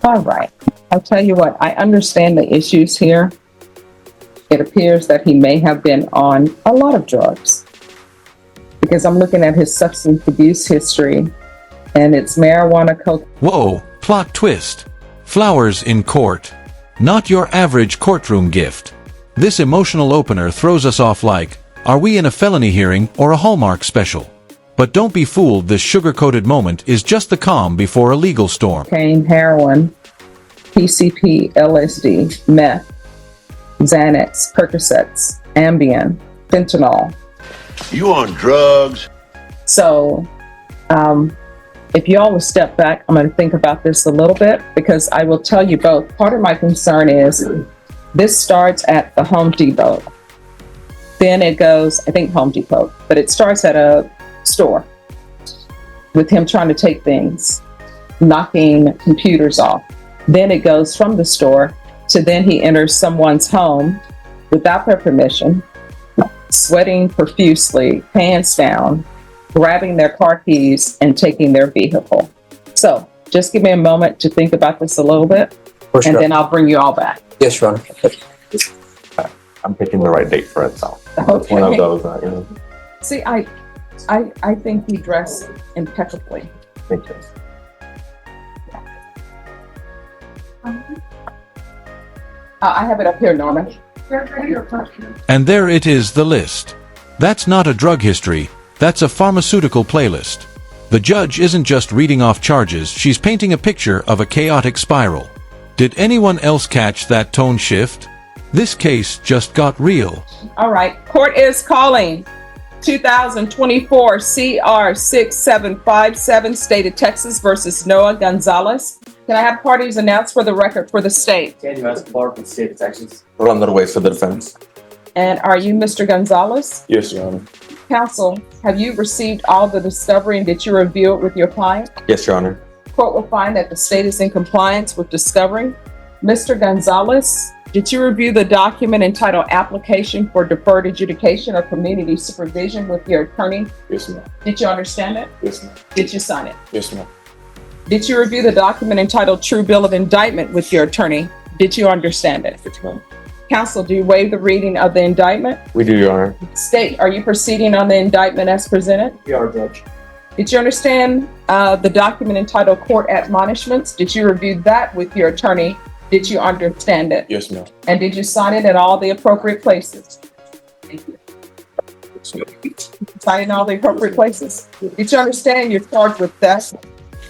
All right. I'll tell you what, I understand the issues here. It appears that he may have been on a lot of drugs because I'm looking at his substance abuse history and it's marijuana, cocaine. Whoa, plot twist. Flowers in court. Not your average courtroom gift. This emotional opener throws us off like, are we in a felony hearing or a Hallmark special? But don't be fooled, this sugar-coated moment is just the calm before a legal storm. Heroin, PCP, LSD, meth, Xanax, Percocets, Ambien, fentanyl. You on drugs? So, if you all will step back, I'm going to think about this a little bit because I will tell you both. Part of my concern is this starts at the Home Depot. Then it goes, I think Home Depot, but it starts at a store with him trying to take things, knocking computers off. Then it goes from the store to then he enters someone's home without their permission, sweating profusely, pants down, grabbing their car keys and taking their vehicle. So just give me a moment to think about this a little bit and then I'll bring you all back. Yes, Your Honor. I'm picking the right date for it, so it's Okay. one of those. See, I think he dressed impeccably. Thank you. I have it up here, Norma. And there it is, the list. That's not a drug history, that's a pharmaceutical playlist. The judge isn't just reading off charges, she's painting a picture of a chaotic spiral. Did anyone else catch that tone shift? This case just got real. All right, court is calling 2024 CR 6757, State of Texas versus Noah Gonzalez. Can I have parties announced for the record for the state? Daniel S. Clark with the State of Texas. Rolando Ruiz for the defense. And are you Mr. Gonzalez? Yes, Your Honor. Counsel, have you received all the discovery and did you review it with your client? Yes, Your Honor. Court will find that the state is in compliance with discovery. Mr. Gonzalez, did you review the document entitled Application for Deferred Adjudication or Community Supervision with your attorney? Yes, ma'am. Did you understand it? Yes, ma'am. Did you sign it? Yes, ma'am. Did you review the document entitled True Bill of Indictment with your attorney? Did you understand it? Yes, ma'am. Counsel, do you waive the reading of the indictment? We do, Your Honor. State, are you proceeding on the indictment as presented? We are, Judge. Did you understand the document entitled Court Admonishments? Did you review that with your attorney? Did you understand it? Yes, ma'am. And did you sign it at all the appropriate places? Sign it in all the appropriate places? Did you understand you're charged with theft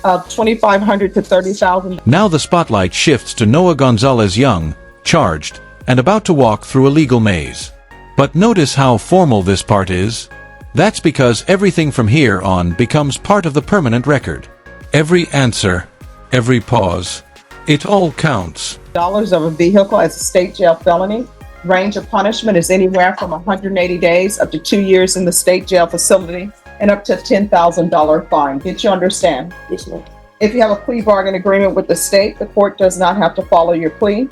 of $2,500 to $30,000? Now the spotlight shifts to Noah Gonzalez Young, charged, and about to walk through a legal maze. But notice how formal this part is. That's because everything from here on becomes part of the permanent record. Every answer, every pause, it all counts. Dollars of a vehicle as a state jail felony. Range of punishment is anywhere from 180 days up to 2 years in the state jail facility and up to a $10,000 fine. Did you understand? Yes, ma'am. If you have a plea bargain agreement with the state, the court does not have to follow your plea.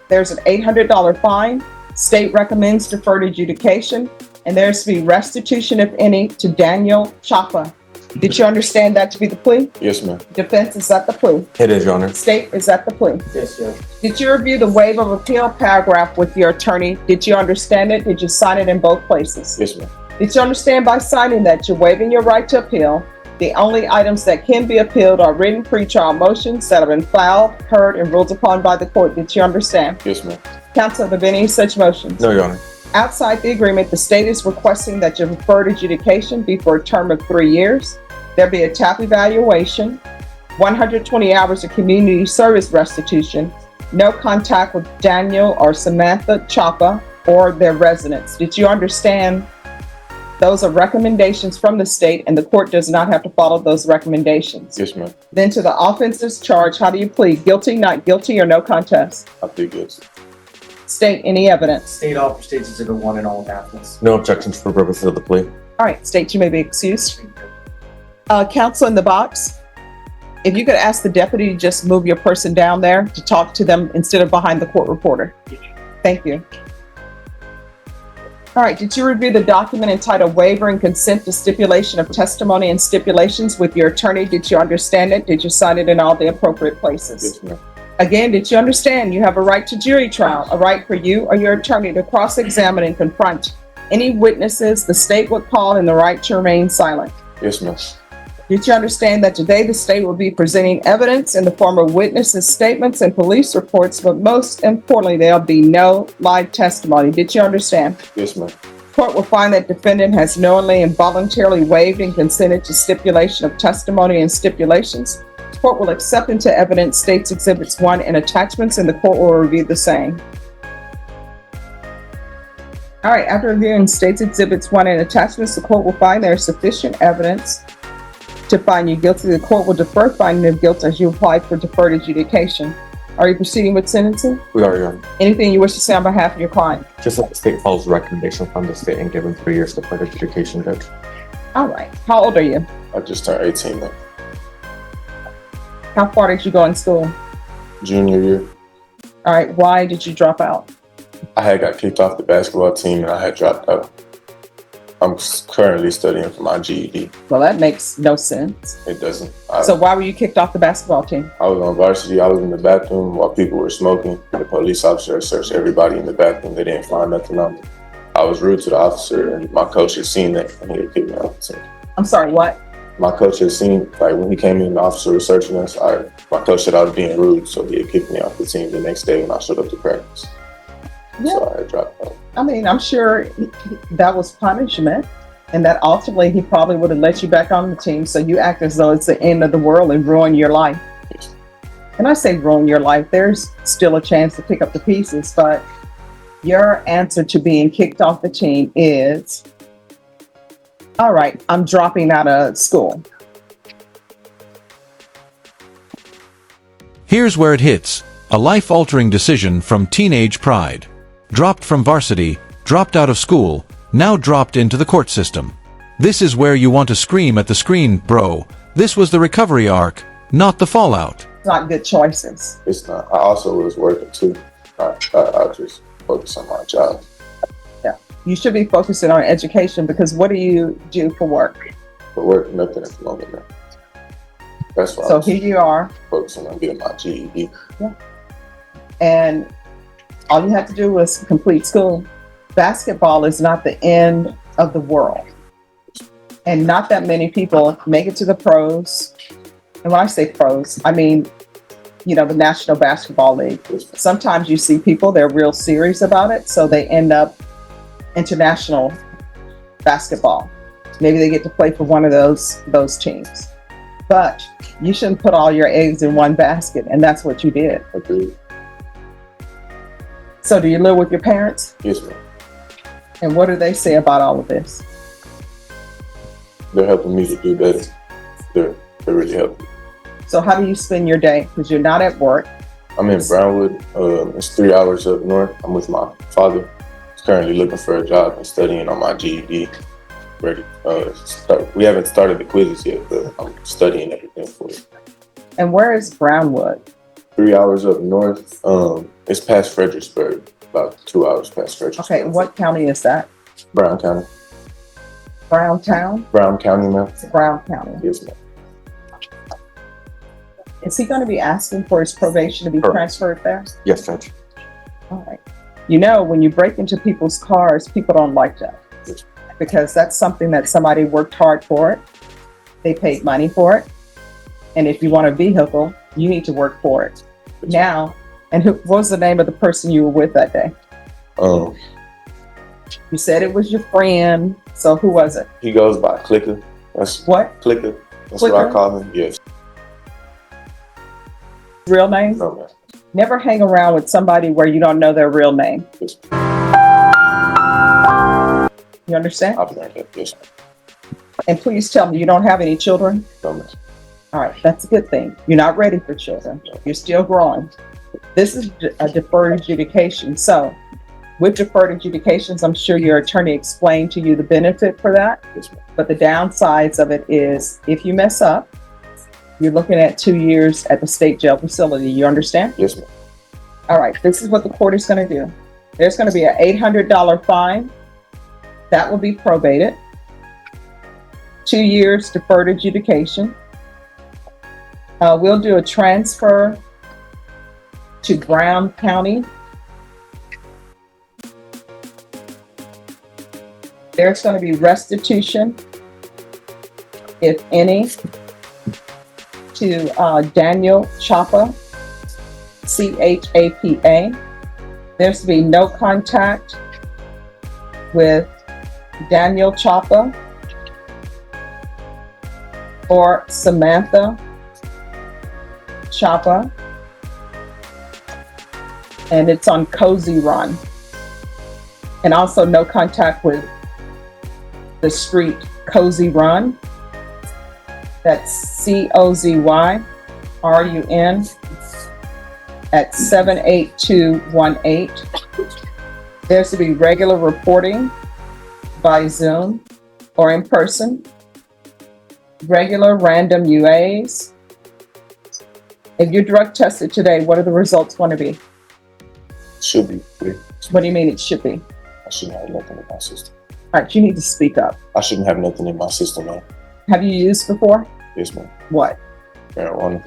There's an $800 fine. State recommends deferred adjudication, and there's to be restitution, if any, to Daniel Chapa. Did you understand that to be the plea? Yes, ma'am. Defense, is that the plea? It is, Your Honor. State, is that the plea? Yes, Judge. Did you review the waiver of appeal paragraph with your attorney? Did you understand it? Did you sign it in both places? Yes, ma'am. Did you understand by signing that you're waiving your right to appeal? The only items that can be appealed are written pretrial motions that have been filed, heard, and ruled upon by the court. Did you understand? Yes, ma'am. Counsel, have there been any such motions? No, Your Honor. Outside the agreement, the state is requesting that your deferred adjudication be for a term of 3 years. There be a TAP evaluation, 120 hours of community service restitution, no contact with Daniel or Samantha Chapa or their residents. Did you understand? Those are recommendations from the state and the court does not have to follow those recommendations. Yes, ma'am. Then to the offenses charge, how do you plead? Guilty, not guilty, or no contest? I plead guilty. State any evidence. State offer states Exhibit 1 in all capitals. No objections for purposes of the plea. All right, state, you may be excused. Counsel in the box, if you could ask the deputy to just move your person down there to talk to them instead of behind the court reporter. Thank you. All right, did you review the document entitled Waiver and Consent to Stipulation of Testimony and Stipulations with your attorney? Did you understand it? Did you sign it in all the appropriate places? Yes, ma'am. Again, did you understand you have a right to jury trial, a right for you or your attorney to cross-examine and confront any witnesses the state would call, and the right to remain silent? Yes, ma'am. Did you understand that today the state will be presenting evidence in the form of witnesses' statements and police reports, but most importantly, there'll be no live testimony? Did you understand? Yes, ma'am. Court will find that defendant has knowingly and voluntarily waived and consented to stipulation of testimony and stipulations. Court will accept into evidence State's Exhibits 1 and attachments, and the court will review the same. All right, after reviewing State's Exhibits 1 and attachments, the court will find there is sufficient evidence to find you guilty. The court will defer finding of guilt as you apply for deferred adjudication. Are you proceeding with sentencing? We are, Your Honor. Anything you wish to say on behalf of your client? Just that the state follows the recommendation from the state and given 3 years deferred adjudication, Judge. All right. How old are you? I just turned 18 though. How far did you go in school? Junior year. All right. Why did you drop out? I had got kicked off the basketball team and I had dropped out. I'm currently studying for my GED. Well, that makes no sense. It doesn't. So why were you kicked off the basketball team? I was on varsity. I was in the bathroom while people were smoking. The police officer searched everybody in the bathroom. They didn't find nothing on me. I was rude to the officer, and my coach had seen that, and he had kicked me off the team. I'm sorry, what? My coach had seen, like when he came in, the officer was searching us. My coach said I was being rude, so he had kicked me off the team the next day when I showed up to practice. Yeah. So I had dropped out. I mean, I'm sure that was punishment, and that ultimately he probably would have let you back on the team. So you act as though it's the end of the world and ruin your life. Yes. And I say ruin your life, there's still a chance to pick up the pieces, but your answer to being kicked off the team is, all right, I'm dropping out of school. Here's where it hits. A life-altering decision from teenage pride. Dropped from varsity, dropped out of school, now dropped into the court system. This is where you want to scream at the screen, bro. This was the recovery arc, not the fallout. Not good choices. It's not. I also was working too. I just focus on my job. Yeah. You should be focusing on education, because what do you do for work? For work, nothing at the moment now. That's why So I'm here you are, focusing on getting my GED. and all you have to do is complete school. Basketball is not the end of the world. And not that many people make it to the pros. And when I say pros, I mean, you know, the National Basketball League. Sometimes you see people, they're real serious about it, so they end up international basketball. Maybe they get to play for one of those teams. But you shouldn't put all your eggs in one basket, and that's what you did. Agreed. So do you live with your parents? Yes, ma'am. And what do they say about all of this? They're helping me to do better. They're really helping. So how do you spend your day? Because you're not at work. I'm in Brownwood. It's 3 hours up north. I'm with my father. He's currently looking for a job and studying on my GED. Ready. We haven't started the quizzes yet, but I'm studying everything for it. And where is Brownwood? 3 hours up north. It's past Fredericksburg, about 2 hours past Fredericksburg. Okay, and what county is that? Brown County. Browntown? Brown County, ma'am. Brown County. Yes, ma'am. Is he going to be asking for his probation to be Correct. transferred there? Yes, Judge. All right. You know, when you break into people's cars, people don't like that, Yes. because that's something that somebody worked hard for it. They paid money for it. And if you want a vehicle, you need to work for it. Now, and what was the name of the person you were with that day? You said it was your friend. So who was it? He goes by Clicker. That's What? Clicker. That's what I Clicker? call him. Yes. Real name? No, man. Never hang around with somebody where you don't know their real name. Yes. You understand? I've learned that. Yes. And please tell me you don't have any children. No, man. All right, that's a good thing. You're not ready for children. You're still growing. This is a deferred adjudication. So with deferred adjudications, I'm sure your attorney explained to you the benefit for that. Yes, ma'am. But the downsides of it is if you mess up, you're looking at 2 years at the state jail facility. You understand? Yes, ma'am. All right, this is what the court is going to do. There's going to be an $800 fine That will be probated. 2 years deferred adjudication. We'll do a transfer to Brown County. There's going to be restitution, if any, to Daniel Chapa, CHAPA. There's to be no contact with Daniel Chapa or Samantha Chapa, and it's on Cozy Run. And also no contact with the street Cozy Run. That's COZYRUN at 78218. There's to be regular reporting by Zoom or in person. Regular random UAs. If you're drug tested today, what are the results going to be? Should be clear. What do you mean it should be? I shouldn't have nothing in my system. All right, you need to speak up. I shouldn't have nothing in my system, man. Have you used before? Yes, ma'am. What? Marijuana.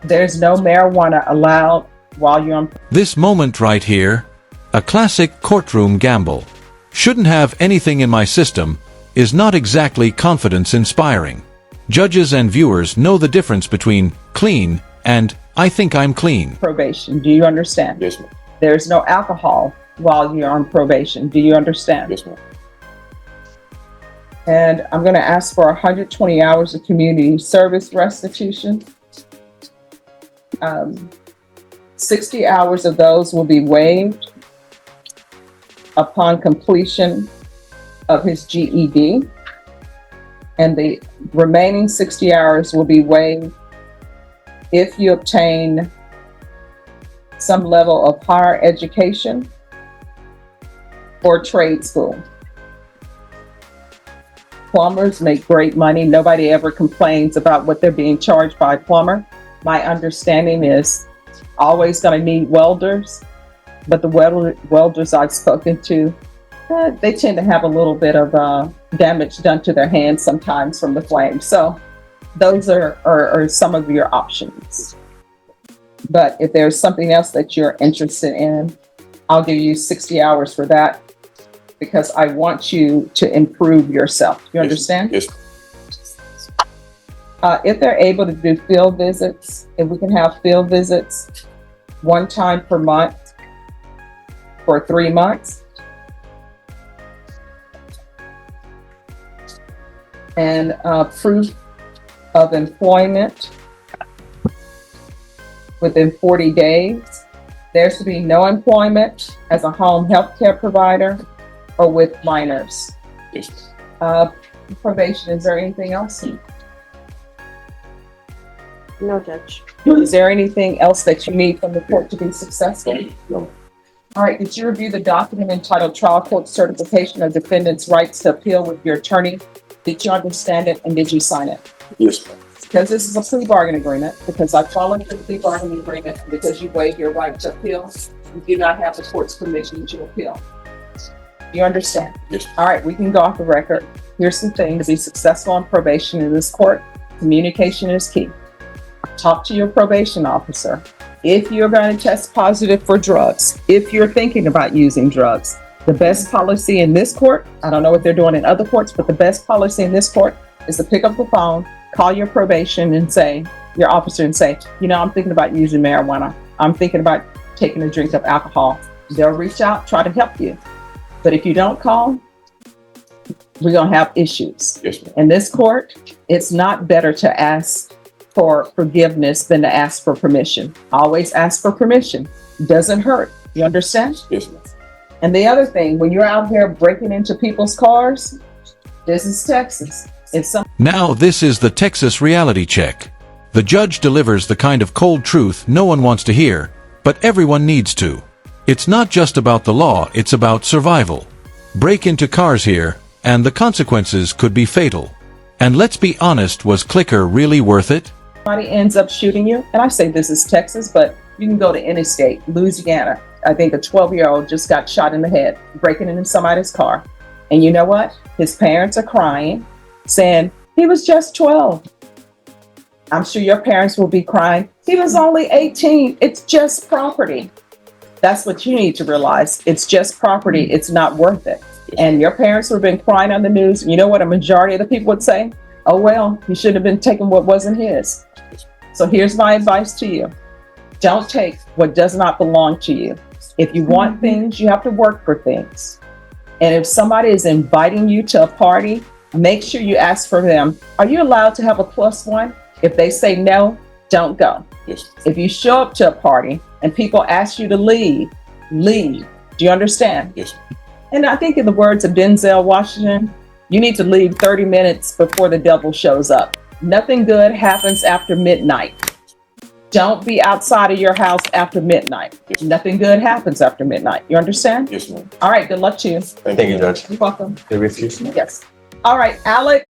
There's no marijuana allowed while you're on. This moment right here, a classic courtroom gamble. Shouldn't have anything in my system is not exactly confidence-inspiring. Judges and viewers know the difference between clean and I think I'm clean. Probation. Do you understand? Yes, ma'am. There's no alcohol while you're on probation. Do you understand? Yes, ma'am. And I'm going to ask for 120 hours of community service restitution. 60 hours of those will be waived upon completion of his GED. And the remaining 60 hours will be waived if you obtain some level of higher education or trade school. Plumbers make great money. Nobody ever complains about what they're being charged by a plumber. My understanding is always going to need welders, but the welders I've spoken to, they tend to have a little bit of damage done to their hands sometimes from the flames. So those are some of your options. But if there's something else that you're interested in, I'll give you 60 hours for that because I want you to improve yourself. You understand? Yes. If they're able to do field visits, if we can have field visits 1 time per month for 3 months. And proof of employment within 40 days. There's to be no employment as a home health care provider or with minors. Yes. Probation, is there anything else? No, Judge. Is there anything else that you need from the court to be successful? No. All right, did you review the document entitled Trial Court Certification of Defendant's Rights to Appeal with your attorney? Did you understand it and did you sign it? Yes, ma'am. Because this is a plea bargain agreement, because I followed the plea bargain agreement, because you waive your right to appeal, you do not have the court's permission to appeal. You understand? Yes. All right, we can go off the record. Here's the thing, to be successful on probation in this court, communication is key. Talk to your probation officer. If you're going to test positive for drugs, if you're thinking about using drugs, the best policy in this court, I don't know what they're doing in other courts, but the best policy in this court is to pick up the phone, call your probation and say, your officer and say, you know, I'm thinking about using marijuana. I'm thinking about taking a drink of alcohol. They'll reach out, try to help you. But if you don't call, we're going to have issues. Yes, ma'am. In this court, it's not better to ask for forgiveness than to ask for permission. Always ask for permission. Doesn't hurt. You understand? Yes, ma'am. And the other thing, when you're out here breaking into people's cars, this is Texas. If some Now this is the Texas reality check. The judge delivers the kind of cold truth no one wants to hear, but everyone needs to. It's not just about the law, it's about survival. Break into cars here, and the consequences could be fatal. And let's be honest, was clicker really worth it? somebody ends up shooting you, and I say this is Texas, but you can go to any state, Louisiana. I think a 12-year-old just got shot in the head, breaking into somebody's car. And you know what? His parents are crying, saying, he was just 12. I'm sure your parents will be crying, he was only 18. It's just property. That's what you need to realize. It's just property. It's not worth it. And your parents would have been crying on the news. You know what a majority of the people would say? Oh, well, he should have been taking what wasn't his. So here's my advice to you. Don't take what does not belong to you. If you want things, you have to work for things. And if somebody is inviting you to a party, make sure you ask for them, are you allowed to have a +1? If they say no, don't go. Yes. If you show up to a party and people ask you to leave, leave. Do you understand? Yes. And I think in the words of Denzel Washington, you need to leave 30 minutes before the devil shows up. Nothing good happens after midnight. Don't be outside of your house after midnight. Yes. Nothing good happens after midnight. You understand? Yes, ma'am. All right, good luck to you. Thank you, Judge. You're welcome. Stay with you. Yes. All right, Alex.